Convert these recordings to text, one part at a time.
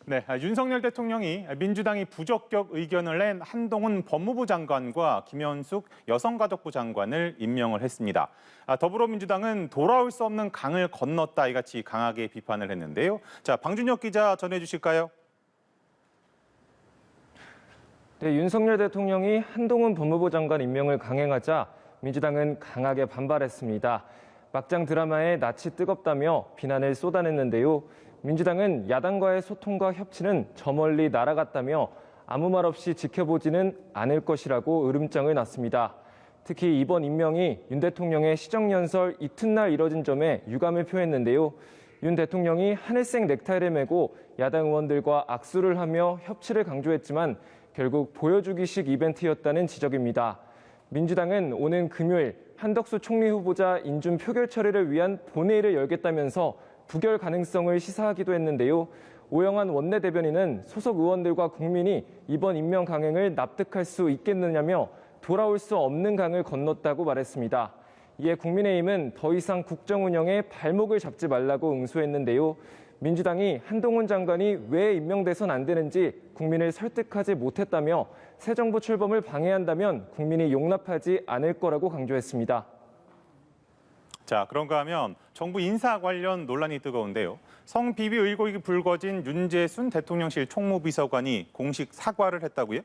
네, 윤석열 대통령이 민주당이 부적격 의견을 낸 한동훈 법무부 장관과 김현숙 여성가족부 장관을 임명을 했습니다. 더불어민주당은 돌아올 수 없는 강을 건넜다 이같이 강하게 비판을 했는데요. 자, 방준혁 기자 전해주실까요? 네, 윤석열 대통령이 한동훈 법무부 장관 임명을 강행하자 민주당은 강하게 반발했습니다. 막장 드라마에 낯이 뜨겁다며 비난을 쏟아냈는데요. 민주당은 야당과의 소통과 협치는 저 멀리 날아갔다며 아무 말 없이 지켜보지는 않을 것이라고 으름장을 놨습니다. 특히 이번 임명이 윤 대통령의 시정연설 이튿날 이뤄진 점에 유감을 표했는데요. 윤 대통령이 하늘색 넥타이를 메고 야당 의원들과 악수를 하며 협치를 강조했지만 결국 보여주기식 이벤트였다는 지적입니다. 민주당은 오는 금요일 한덕수 총리 후보자 인준 표결 처리를 위한 본회의를 열겠다면서 부결 가능성을 시사하기도 했는데요. 오영환 원내대변인은 소속 의원들과 국민이 이번 임명 강행을 납득할 수 있겠느냐며 돌아올 수 없는 강을 건넜다고 말했습니다. 이에 국민의힘은 더 이상 국정 운영에 발목을 잡지 말라고 응수했는데요. 민주당이 한동훈 장관이 왜 임명돼선 안 되는지 국민을 설득하지 못했다며 새 정부 출범을 방해한다면 국민이 용납하지 않을 거라고 강조했습니다. 자, 그런가 하면 정부 인사 관련 논란이 뜨거운데요. 성비비 의혹이 불거진 윤재순 대통령실 총무비서관이 공식 사과를 했다고요?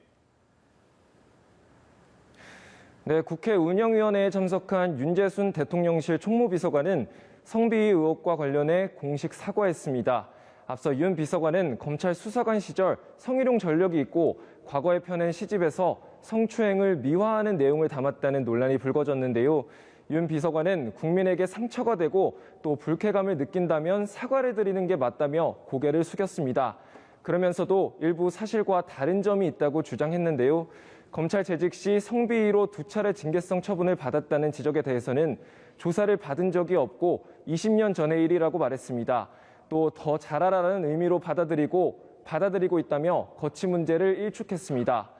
네, 국회 운영위원회에 참석한 윤재순 대통령실 총무비서관은 성비위 의혹과 관련해 공식 사과했습니다. 앞서 윤 비서관은 검찰 수사관 시절 성희롱 전력이 있고 과거에 펴낸 시집에서 성추행을 미화하는 내용을 담았다는 논란이 불거졌는데요. 윤 비서관은 국민에게 상처가 되고 또 불쾌감을 느낀다면 사과를 드리는 게 맞다며 고개를 숙였습니다. 그러면서도 일부 사실과 다른 점이 있다고 주장했는데요. 검찰 재직 시 성비위로 2차례 징계성 처분을 받았다는 지적에 대해서는 조사를 받은 적이 없고 20년 전의 일이라고 말했습니다. 또 더 잘하라는 의미로 받아들이고 있다며 거취 문제를 일축했습니다.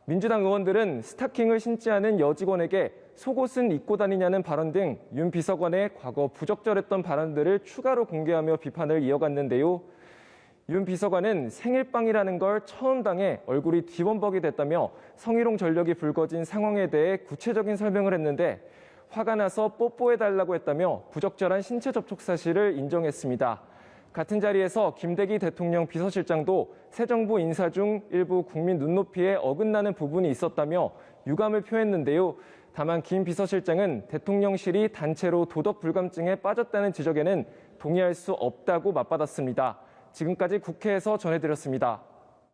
민주당 의원들은 스타킹을 신지 않은 여직원에게 속옷은 입고 다니냐는 발언 등 윤 비서관의 과거 부적절했던 발언들을 추가로 공개하며 비판을 이어갔는데요. 윤 비서관은 생일빵이라는 걸 처음 당해 얼굴이 뒤범벅이 됐다며 성희롱 전력이 불거진 상황에 대해 구체적인 설명을 했는데 화가 나서 뽀뽀해달라고 했다며 부적절한 신체 접촉 사실을 인정했습니다. 같은 자리에서 김대기 대통령 비서실장도 새 정부 인사 중 일부 국민 눈높이에 어긋나는 부분이 있었다며 유감을 표했는데요. 다만 김 비서실장은 대통령실이 단체로 도덕 불감증에 빠졌다는 지적에는 동의할 수 없다고 맞받았습니다. 지금까지 국회에서 전해드렸습니다.